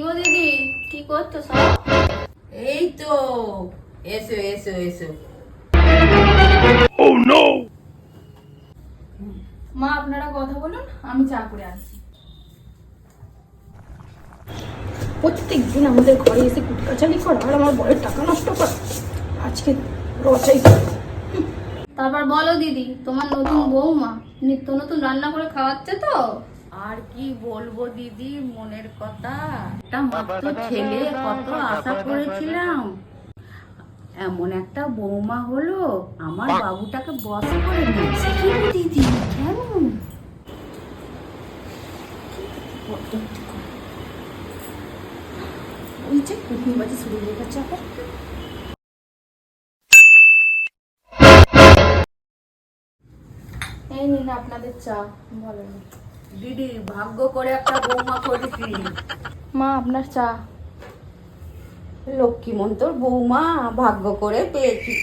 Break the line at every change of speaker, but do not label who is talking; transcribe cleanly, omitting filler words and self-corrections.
গো দিদি, কি করছো সব?
এই তো, এসো এসো এসো।
মা আপনারা কথা বলুন, আমি চা করে আসছি।
প্রত্যেক দিন আমাদের ঘরে এসে কুটকাচালি করা আর আমার বরের টাকা নষ্ট করা, আজকে রচাই।
তারপর বলো দিদি, তোমার নতুন বৌমা নিত্য নতুন রান্না করে খাওয়াচ্ছে তো?
আর কি বলবো দিদি, মনের কথা। একটা মাত্র ছেলে, কত আশা করেছিলাম। এমন একটা বৌমা হলো, আমার বাবুটাকে বশ করে নিয়েছে।
কি গো দিদি, কেমন?
ওই যে কুটনি বাজি শুরু হয়ে গেছে আবার।
এই নিন আপনাদের চা। বলেন
দিদি, ভাগ্য করে একটা বৌমা করেছি।
মা, আপনার চা।
লক্ষ্মীমন্তর বৌমা ভাগ্য করে পেয়েছি।